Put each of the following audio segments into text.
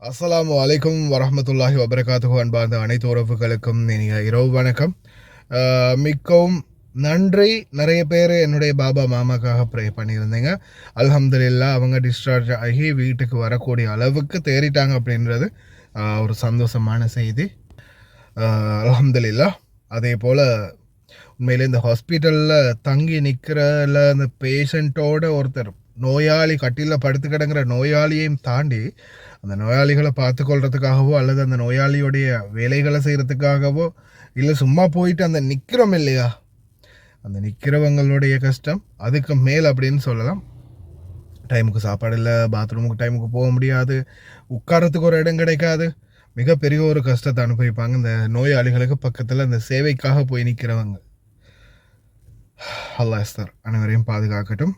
அஸ்ஸலாமு அலைக்கும் வரஹ்மத்துல்லாஹி வபரகாத்துஹு. அன்பார்ந்த அனைத்து உறவுகளுக்கும் இனிய இரவு வணக்கம். மிக்கவும் நன்றி. நிறைய பேர் என்னுடைய பாபா மாமாக்காக ப்ரே பண்ணியிருந்தீங்க. அல்ஹம்துலில்லாஹ் அவங்க டிஸ்சார்ஜ் ஆகி வீட்டுக்கு வரக்கூடிய அளவுக்கு தேறிட்டாங்க அப்படின்றது ஒரு சந்தோஷமான செய்தி. அல்ஹம்துலில்லாஹ். அதே போல் உண்மையிலே இந்த ஹாஸ்பிட்டலில் தங்கி நிற்கிறல அந்த பேஷண்ட்டோட ஒருத்தர் நோயாளி கட்டிலில் படுத்து கிடங்கிற நோயாளியையும் தாண்டி அந்த நோயாளிகளை பார்த்துக்கொள்றதுக்காகவோ அல்லது அந்த நோயாளியோடைய வேலைகளை செய்கிறதுக்காகவோ இல்லை சும்மா போயிட்டு அந்த நிற்கிறோம் இல்லையா, அந்த நிற்கிறவங்களுடைய கஷ்டம் அதுக்கு மேல் அப்படின்னு சொல்லலாம். டைமுக்கு சாப்பாடு இல்லை, பாத்ரூமுக்கு டைமுக்கு போக முடியாது, உட்காரத்துக்கு ஒரு இடம் கிடைக்காது, மிகப்பெரிய ஒரு கஷ்டத்தை அனுபவிப்பாங்க இந்த நோயாளிகளுக்கு பக்கத்தில் அந்த சேவைக்காக போய் நிற்கிறவங்க. அல்லாஹ் சார் அனைவரையும் பாதுகாக்கட்டும்.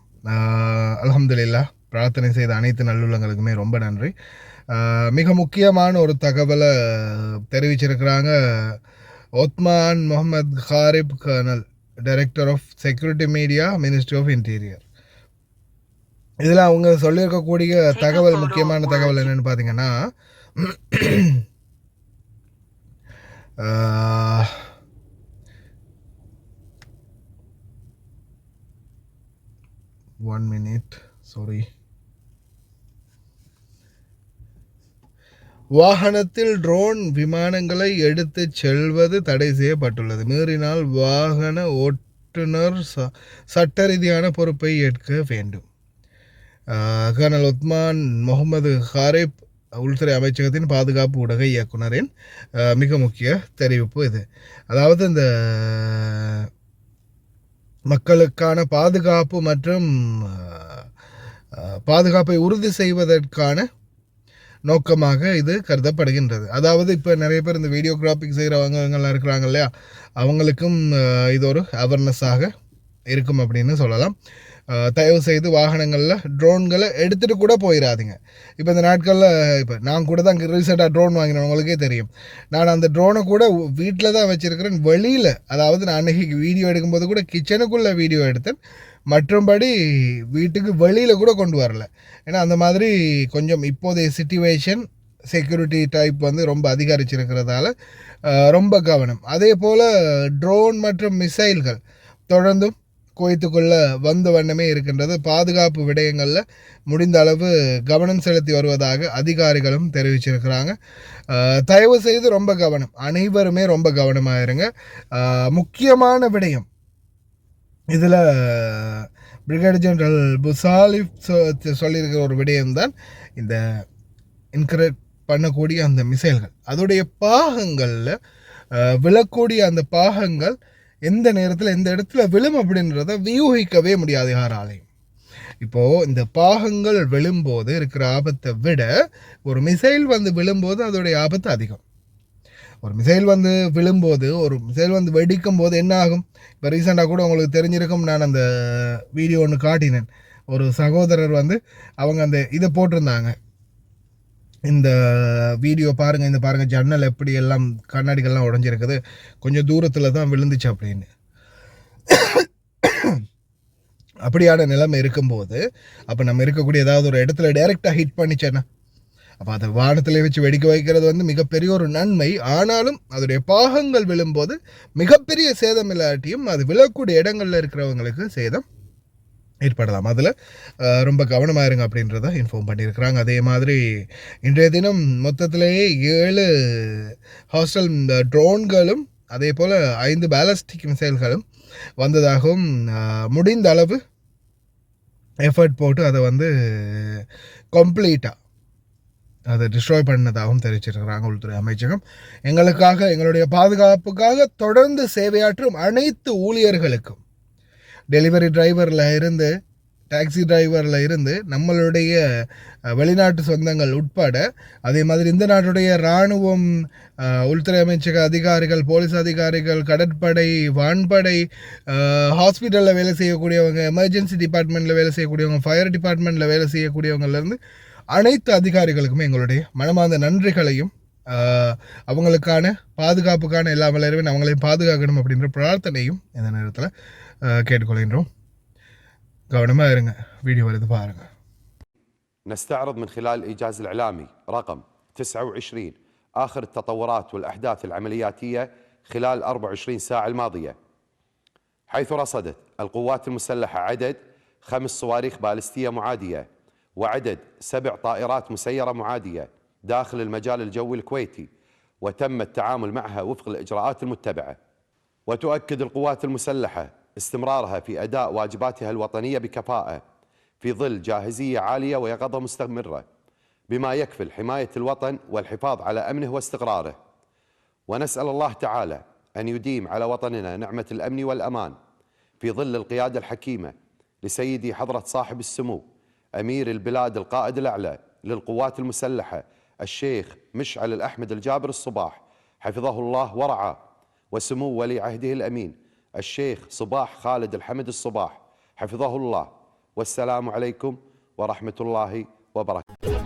அல்ஹம்துலில்லாஹ். பிரார்த்தனை செய்த அனைத்து நல்லுள்ளங்களுக்குமே ரொம்ப நன்றி. மிக முக்கியமான ஒரு தகவலை தெரிவிச்சிருக்கிறாங்க. Othman Mohammed Harib colonel, director of security media, ministry of interior. இதில் அவங்க சொல்லியிருக்கக்கூடிய தகவல், முக்கியமான தகவல் என்னென்னு பார்த்தீங்கன்னா, 1 minute, sorry. வாகனத்தில் ட்ரோன் விமானங்களை எடுத்து செல்வது தடை செய்யப்பட்டுள்ளது. மீறினால் வாகன ஓட்டுநர் சட்ட ரீதியான பொறுப்பை ஏற்க வேண்டும். கர்னல் உத்மான் முகமது ஹாரிப், உள்துறை அமைச்சகத்தின் பாதுகாப்பு ஊடக இயக்குனரின் மிக முக்கிய தெரிவிப்பு இது. அதாவது இந்த மக்களுக்கான பாதுகாப்பு மற்றும் பாதுகாப்பை உறுதி செய்வதற்கான நோக்கமாக இது கருதப்படுகின்றது. அதாவது இப்போ நிறைய பேர் இந்த வீடியோகிராஃபிக் செய்கிறவங்கலாம் இருக்கிறாங்க இல்லையா, அவங்களுக்கும் இது ஒரு அவேர்னஸாக இருக்கும் அப்படின்னு சொல்லலாம். தயவு செய்து வாகனங்களில் ட்ரோன்களை எடுத்துகிட்டு கூட போயிடாதீங்க. இப்போ இந்த நாட்களில் இப்போ நான் கூட தான் ரீசெண்டாக ட்ரோன் வாங்கினேன், உங்களுக்கே தெரியும். நான் அந்த ட்ரோனை கூட வீட்டில் தான் வச்சுருக்கிறேன், வெளியில். அதாவது நான் அன்றைக்கி வீடியோ எடுக்கும்போது கூட கிச்சனுக்குள்ளே வீடியோ எடுத்தேன், மற்றபடி வீட்டுக்கு வெளியில் கூட கொண்டு வரல. ஏன்னா அந்த மாதிரி கொஞ்சம் இப்போதைய சிச்சுவேஷன் செக்யூரிட்டி டைப் வந்து ரொம்ப அதிகரிச்சிருக்கிறதால ரொம்ப கவனம். அதே போல் ட்ரோன் மற்றும் மிசைல்கள் தொடர்ந்தும் குவைத்துக்குள்ளே வந்த வண்ணமே இருக்கின்றது. பாதுகாப்பு விடயங்களில் முடிந்த அளவு கவனம் செலுத்தி வருவதாக அதிகாரிகளும் தெரிவிச்சிருக்கிறாங்க. தயவு செய்து ரொம்ப கவனம், அனைவருமே ரொம்ப கவனமாக இருங்க. முக்கியமான விடயம் இதில் பிரிகேடியர் ஜெனரல் புசாலிஃப் சொல்லியிருக்கிற ஒரு விடயம்தான், இந்த இன்கிரேட் பண்ணக்கூடிய அந்த மிசைல்கள், அதோடைய பாகங்களில் விழக்கூடிய அந்த பாகங்கள் எந்த நேரத்தில் எந்த இடத்துல விழும் அப்படின்றத வியூகிக்கவே முடியாது யாராலையும். இப்போது இந்த பாகங்கள் விழும்போது இருக்கிற ஆபத்தை விட ஒரு மிசைல் வந்து விழும்போது அதோடைய ஆபத்து அதிகம். ஒரு மிசைல் வந்து விழும்போது, ஒரு மிசைல் வந்து வெடிக்கும் போது என்ன ஆகும்? இப்போ ரீசெண்டாக கூட உங்களுக்கு தெரிஞ்சிருக்கும், நான் அந்த வீடியோ ஒன்று காட்டினேன். ஒரு சகோதரர் வந்து அவங்க அந்த இதை போட்டிருந்தாங்க, இந்த வீடியோ பாருங்கள், இந்த பாருங்கள் ஜன்னல் எப்படி எல்லாம் கண்ணாடிகள்லாம் உடஞ்சிருக்குது, கொஞ்சம் தூரத்தில் தான் விழுந்துச்சு அப்படின்னு. அப்படியான நிலைமை இருக்கும்போது அப்போ நம்ம இருக்கக்கூடிய ஏதாவது ஒரு இடத்துல டைரெக்டாக ஹிட் பண்ணிச்சேன்னா, அப்போ அதை வானத்தில் வச்சு வெடிக்க வைக்கிறது வந்து மிகப்பெரிய ஒரு நன்மை. ஆனாலும் அதோடைய பாகங்கள் விழும்போது மிகப்பெரிய சேதம் இல்லாட்டியும் அது விழக்கூடிய இடங்களில் இருக்கிறவங்களுக்கு சேதம் ஏற்படலாம். அதில் ரொம்ப கவனமாக இருங்க அப்படின்றத இன்ஃபார்ம் பண்ணியிருக்கிறாங்க. அதே மாதிரி இன்றைய தினம் மொத்தத்திலேயே 7 ஹாஸ்டல் ட்ரோன்களும் அதே போல் 5 பேலஸ்டிக் மிசைல்களும் வந்ததாகவும், முடிந்த அளவு எஃபர்ட் போட்டு அதை வந்து கம்ப்ளீட்டாக அதை டிஸ்ட்ராய் பண்ணதாகவும் தெரிவிச்சிருக்கிறாங்க உள்துறை அமைச்சகம். எங்களுக்காக, எங்களுடைய பாதுகாப்புக்காக தொடர்ந்து சேவையாற்றும் அனைத்து ஊழியர்களுக்கும், டெலிவரி டிரைவரில் இருந்து டாக்ஸி டிரைவரில் இருந்து நம்மளுடைய வெளிநாட்டு சொந்தங்கள் உட்பட, அதே மாதிரி இந்த நாட்டுடைய இராணுவம், உள்துறை அமைச்சக அதிகாரிகள், போலீஸ் அதிகாரிகள், கடற்படை, வான்படை, ஹாஸ்பிட்டலில் வேலை செய்யக்கூடியவங்க, எமர்ஜென்சி டிபார்ட்மெண்ட்டில் வேலை செய்யக்கூடியவங்க, ஃபயர் டிபார்ட்மெண்ட்டில் வேலை செய்யக்கூடியவங்கலேருந்து அனைத்து அதிகாரிகளுக்குமே எங்களுடைய மனமார்ந்த நன்றிகளையும், அவங்களுக்கான பாதுகாப்புக்கான எல்லா வளர்வையும் அவங்களையும் பாதுகாக்கணும் அப்படின்ற பிரார்த்தனையும் இந்த நேரத்தில் கேட்டுக்கொள்கின்றோம். கவனமாக இருங்க. வீடியோ வருது பாருங்க. نستعرض من خلال الإيجاز الإعلامي رقم 29 آخر التطورات والأحداث العملياتية خلال 24 ساعة الماضية، حيث رصدت القوات المسلحة عدد 5 صواريخ باليستية معادية وعدد 7 طائرات مسيرة معادية داخل المجال الجوي الكويتي، وتم التعامل معها وفق الإجراءات المتبعة. وتؤكد القوات المسلحة استمرارها في أداء واجباتها الوطنية بكفاءة في ظل جاهزية عالية ويقظة مستمرة، بما يكفل حماية الوطن والحفاظ على أمنه واستقراره. ونسأل الله تعالى أن يديم على وطننا نعمة الأمن والأمان في ظل القيادة الحكيمة لسيدي حضرة صاحب السمو أمير البلاد القائد الأعلى للقوات المسلحة الشيخ مشعل الأحمد الجابر الصباح حفظه الله ورعاه، وسمو ولي عهده الأمين الشيخ صباح خالد الحمد الصباح حفظه الله. والسلام عليكم ورحمة الله وبركاته.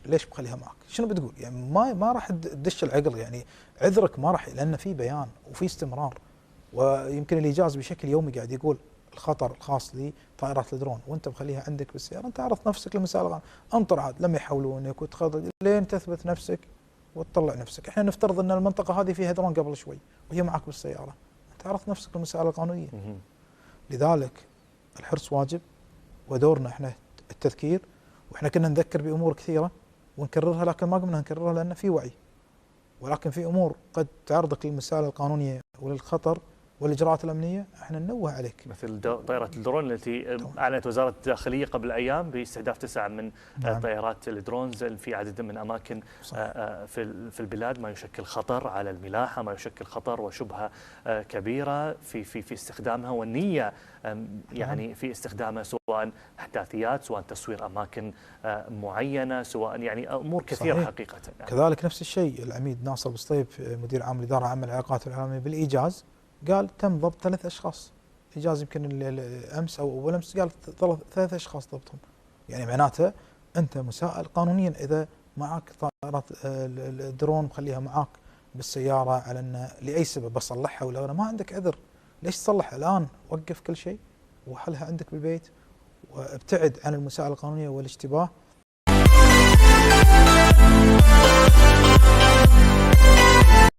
ليش بخليها معك؟ شنو بتقول؟ يعني ما راح تدش العقل، يعني عذرك ما راح، لان في بيان وفي استمرار، ويمكن الايجاز بشكل يومي قاعد يقول الخطر الخاص لطائرات الدرون، وانت مخليها عندك بالسياره، انت عرض نفسك للمساءله، انطر عاد لما يحولونك وتخض لين تثبت نفسك وتطلع نفسك. احنا نفترض ان المنطقه هذه فيها درون قبل شوي وهي معك بالسياره، انت عرضت نفسك للمساءله القانونيه. لذلك الحرص واجب، ودورنا احنا التذكير، واحنا كنا نذكر بامور كثيره ونكررها، لكن ما قمنا نكررها لان في وعي، ولكن في امور قد تعرضك للمسائل القانونيه وللخطر والاجراءات الامنيه، احنا ننوه عليك. مثل طائره الدرون التي اعلنت وزاره الداخليه قبل ايام باستهداف 9 من طائرات الدرونز في عدد من اماكن في البلاد، ما يشكل خطر على الملاحه، ما يشكل خطر وشبهه كبيره في استخدامها، والنيه يعني في استخدامها، سواء احداثيات، سواء تصوير اماكن معينه، سواء يعني امور كثيره. صحيح. حقيقه يعني. كذلك نفس الشيء العميد ناصر بسطيف مدير عام الاداره العامه للعلاقات العالميه بالايجاز قال تم ضبط 3 أشخاص، إيجاز يمكن امس او اول امس قال 3 أشخاص ضبطهم، يعني معناته انت مسائل قانونيا اذا معك طائرات الدرون مخليها معك بالسياره على ان لاي سبب بصلحها ولا أنا ما عندك عذر، ليش تصلح الان؟ وقف كل شيء وحلها عندك بالبيت، وابتعد عن المسائل القانونيه والاشتباه.